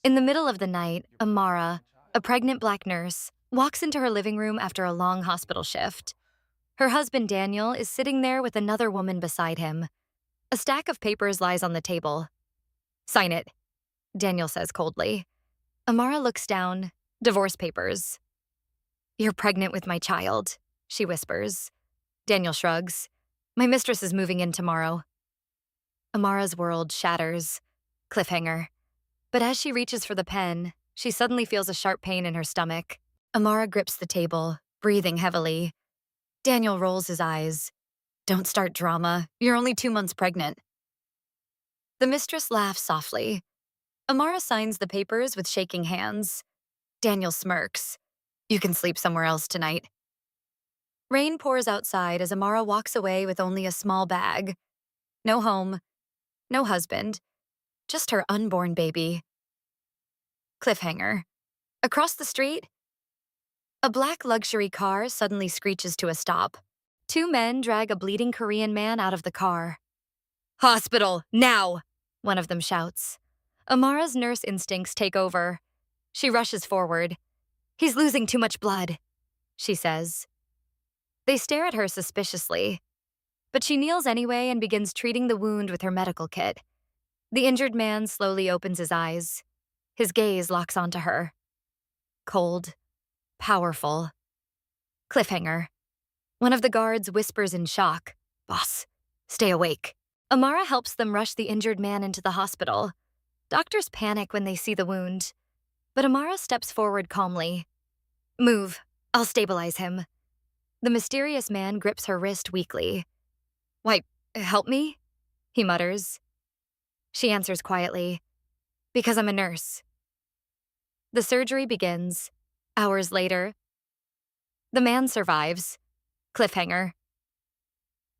In the middle of the night, Amara, a pregnant black nurse, walks into her living room after a long hospital shift. Her husband, Daniel, is sitting there with another woman beside him. A stack of papers lies on the table. "Sign it," Daniel says coldly. Amara looks down. Divorce papers. "You're pregnant with my child," she whispers. Daniel shrugs. "My mistress is moving in tomorrow." Amara's world shatters. Cliffhanger. But as she reaches for the pen, she suddenly feels a sharp pain in her stomach. Amara grips the table, breathing heavily. Daniel rolls his eyes. "Don't start drama. You're only 2 months pregnant." The mistress laughs softly. Amara signs the papers with shaking hands. Daniel smirks. "You can sleep somewhere else tonight." Rain pours outside as Amara walks away with only a small bag. No home, no husband, just her unborn baby. Cliffhanger. Across the street, a black luxury car suddenly screeches to a stop. Two men drag a bleeding Korean man out of the car. "Hospital, now!" one of them shouts. Amara's nurse instincts take over. She rushes forward. "He's losing too much blood," she says. They stare at her suspiciously, but she kneels anyway and begins treating the wound with her medical kit. The injured man slowly opens his eyes. His gaze locks onto her. Cold, powerful. Cliffhanger. One of the guards whispers in shock, "Boss, stay awake." Amara helps them rush the injured man into the hospital. Doctors panic when they see the wound, but Amara steps forward calmly. "Move, I'll stabilize him." The mysterious man grips her wrist weakly. "Why, help me?" he mutters. She answers quietly, "Because I'm a nurse." The surgery begins. Hours later, the man survives. Cliffhanger.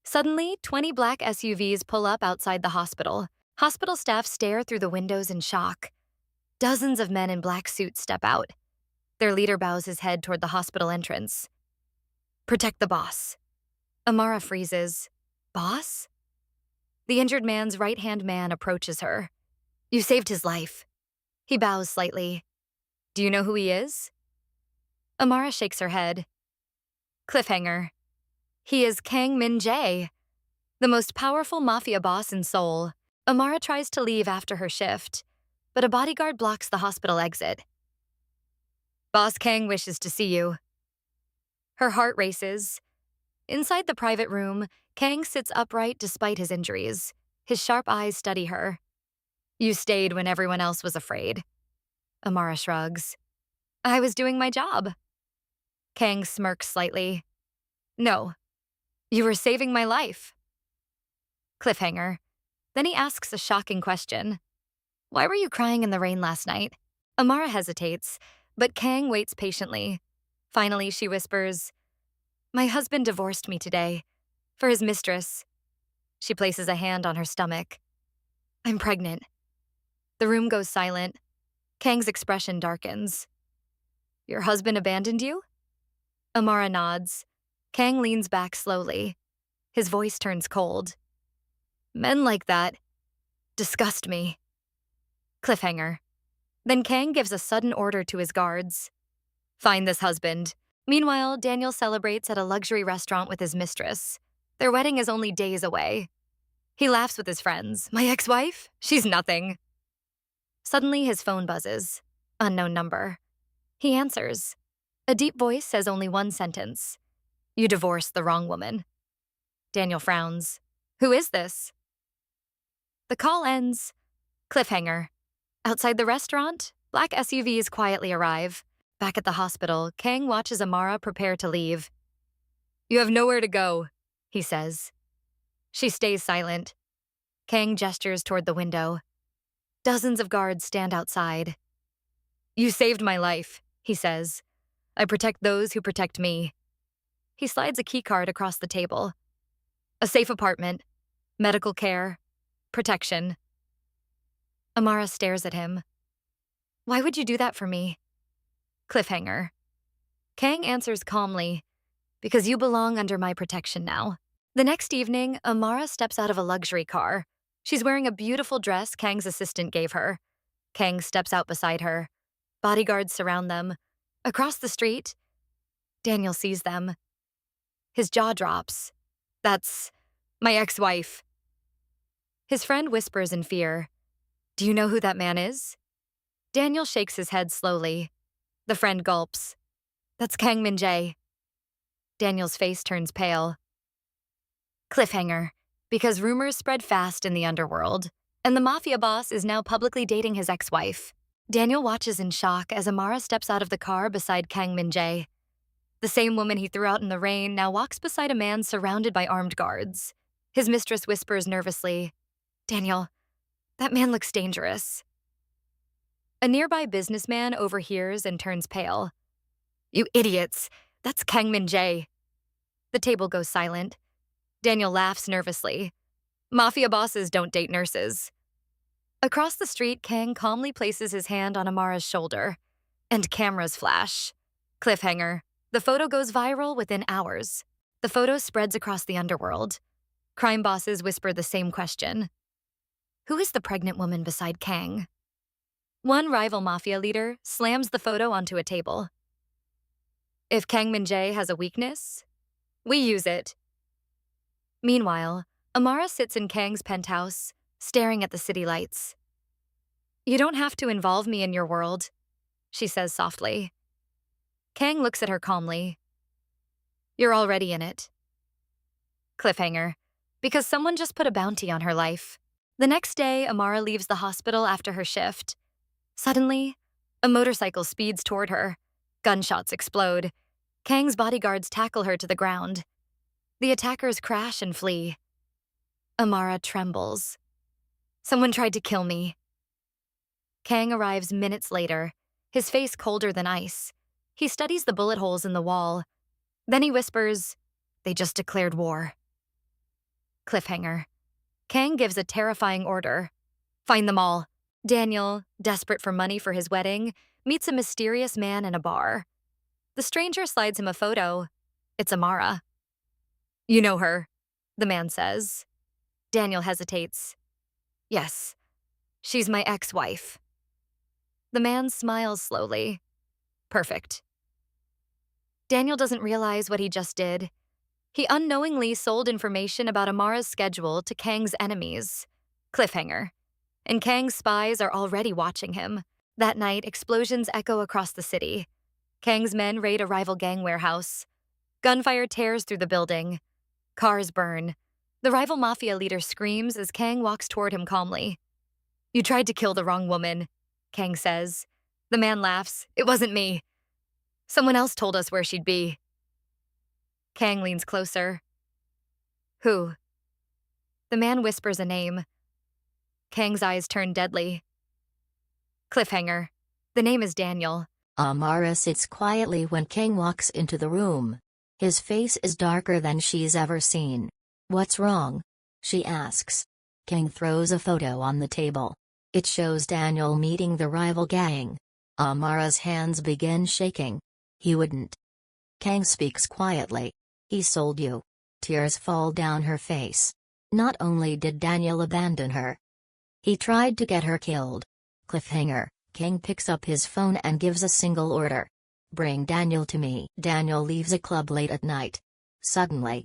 Suddenly, 20 black SUVs pull up outside the hospital. Hospital staff stare through the windows in shock. Dozens of men in black suits step out. Their leader bows his head toward the hospital entrance. "Protect the boss." Amara freezes. "Boss?" The injured man's right-hand man approaches her. "You saved his life." He bows slightly. "Do you know who he is?" Amara shakes her head. Cliffhanger. He is Kang Min-Jae, the most powerful Mafia boss in Seoul. Amara tries to leave after her shift, but a bodyguard blocks the hospital exit. "Boss Kang wishes to see you." Her heart races. Inside the private room, Kang sits upright despite his injuries. His sharp eyes study her. "You stayed when everyone else was afraid." Amara shrugs. "I was doing my job." Kang smirks slightly. "No, you were saving my life." Cliffhanger. Then he asks a shocking question. "Why were you crying in the rain last night?" Amara hesitates, but Kang waits patiently. Finally, she whispers, "My husband divorced me today. For his mistress." She places a hand on her stomach. "I'm pregnant." The room goes silent. Kang's expression darkens. "Your husband abandoned you?" Amara nods. Kang leans back slowly. His voice turns cold. "Men like that disgust me." Cliffhanger. Then Kang gives a sudden order to his guards. "Find this husband." Meanwhile, Daniel celebrates at a luxury restaurant with his mistress. Their wedding is only days away. He laughs with his friends. "My ex-wife? She's nothing." Suddenly, his phone buzzes. Unknown number. He answers. A deep voice says only one sentence. "You divorced the wrong woman." Daniel frowns. "Who is this?" The call ends. Cliffhanger. Outside the restaurant, black SUVs quietly arrive. Back at the hospital, Kang watches Amara prepare to leave. "You have nowhere to go," he says. She stays silent. Kang gestures toward the window. Dozens of guards stand outside. "You saved my life," he says. "I protect those who protect me." He slides a keycard across the table. "A safe apartment, medical care, protection." Amara stares at him. "Why would you do that for me?" Cliffhanger. Kang answers calmly, "Because you belong under my protection now." The next evening, Amara steps out of a luxury car. She's wearing a beautiful dress Kang's assistant gave her. Kang steps out beside her. Bodyguards surround them. Across the street, Daniel sees them. His jaw drops. That's my ex-wife. His friend whispers in fear, "Do you know who that man is?" Daniel shakes his head slowly. The friend gulps. "That's Kang Min-Jae." Daniel's face turns pale. Cliffhanger, because rumors spread fast in the underworld, and the Mafia boss is now publicly dating his ex-wife. Daniel watches in shock as Amara steps out of the car beside Kang Min-Jae. The same woman he threw out in the rain now walks beside a man surrounded by armed guards. His mistress whispers nervously, "Daniel, that man looks dangerous." A nearby businessman overhears and turns pale. "You idiots, that's Kang Min-Jae." The table goes silent. Daniel laughs nervously. Mafia bosses don't date nurses. Across the street, Kang calmly places his hand on Amara's shoulder. And cameras flash. Cliffhanger. The photo goes viral within hours. The photo spreads across the underworld. Crime bosses whisper the same question. Who is the pregnant woman beside Kang? One rival mafia leader slams the photo onto a table. If Kang Min-Jae has a weakness, we use it. Meanwhile, Amara sits in Kang's penthouse, staring at the city lights. "You don't have to involve me in your world," she says softly. Kang looks at her calmly. "You're already in it." Cliffhanger, because someone just put a bounty on her life. The next day, Amara leaves the hospital after her shift. Suddenly, a motorcycle speeds toward her. Gunshots explode. Kang's bodyguards tackle her to the ground. The attackers crash and flee. Amara trembles. "Someone tried to kill me." Kang arrives minutes later, his face colder than ice. He studies the bullet holes in the wall. Then he whispers, "They just declared war." Cliffhanger. Kang gives a terrifying order. "Find them all." Daniel, desperate for money for his wedding, meets a mysterious man in a bar. The stranger slides him a photo. It's Amara. "You know her," the man says. Daniel hesitates. "Yes, she's my ex-wife." The man smiles slowly. "Perfect." Daniel doesn't realize what he just did. He unknowingly sold information about Amara's schedule to Kang's enemies. Cliffhanger. And Kang's spies are already watching him. That night, explosions echo across the city. Kang's men raid a rival gang warehouse. Gunfire tears through the building. Cars burn. The rival mafia leader screams as Kang walks toward him calmly. "You tried to kill the wrong woman," Kang says. The man laughs. "It wasn't me. Someone else told us where she'd be." Kang leans closer. "Who?" The man whispers a name. Kang's eyes turn deadly. Cliffhanger. The name is Daniel. Amara sits quietly when Kang walks into the room. His face is darker than she's ever seen. "What's wrong?" she asks. Kang throws a photo on the table. It shows Daniel meeting the rival gang. Amara's hands begin shaking. "He wouldn't." Kang speaks quietly. "He sold you." Tears fall down her face. Not only did Daniel abandon her, he tried to get her killed. Cliffhanger. Kang picks up his phone and gives a single order. "Bring Daniel to me." Daniel leaves a club late at night. Suddenly,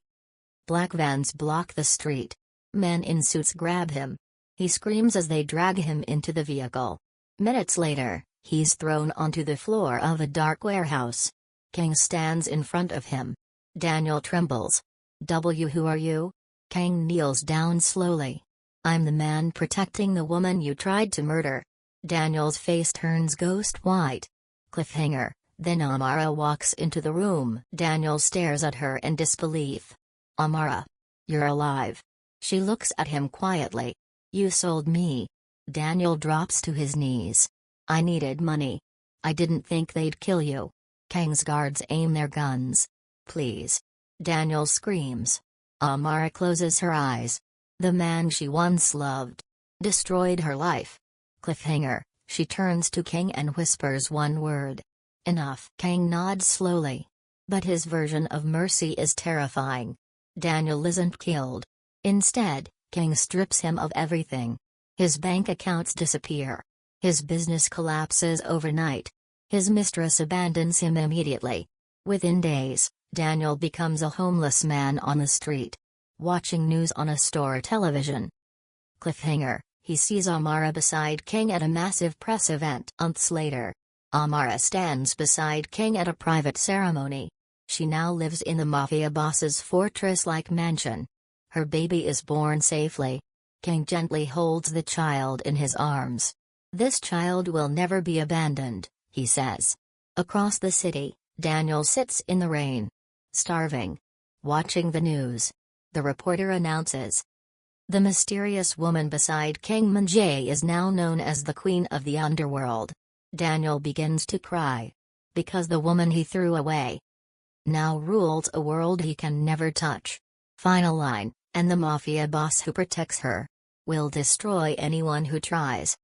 black vans block the street. Men in suits grab him. He screams as they drag him into the vehicle. Minutes later, he's thrown onto the floor of a dark warehouse. Kang stands in front of him. Daniel trembles. Who are you?" Kang kneels down slowly. "I'm the man protecting the woman you tried to murder." Daniel's face turns ghost white. Cliffhanger. Then Amara walks into the room. Daniel stares at her in disbelief. "Amara. You're alive." She looks at him quietly. "You sold me." Daniel drops to his knees. "I needed money. I didn't think they'd kill you." Kang's guards aim their guns. "Please." Daniel screams. Amara closes her eyes. The man she once loved destroyed her life. Cliffhanger. She turns to Kang and whispers one word. "Enough." Kang nods slowly. But his version of mercy is terrifying. Daniel isn't killed. Instead, Kang strips him of everything. His bank accounts disappear. His business collapses overnight. His mistress abandons him immediately. Within days, Daniel becomes a homeless man on the street, watching news on a store television. Cliffhanger, he sees Amara beside King at a massive press event. Months later, Amara stands beside King at a private ceremony. She now lives in the Mafia boss's fortress-like mansion. Her baby is born safely. King gently holds the child in his arms. "This child will never be abandoned," he says. Across the city, Daniel sits in the rain, starving, watching the news. The reporter announces, "The mysterious woman beside Kang Min-Jae is now known as the Queen of the Underworld." Daniel begins to cry. Because the woman he threw away now rules a world he can never touch. Final line, and the Mafia boss who protects her will destroy anyone who tries.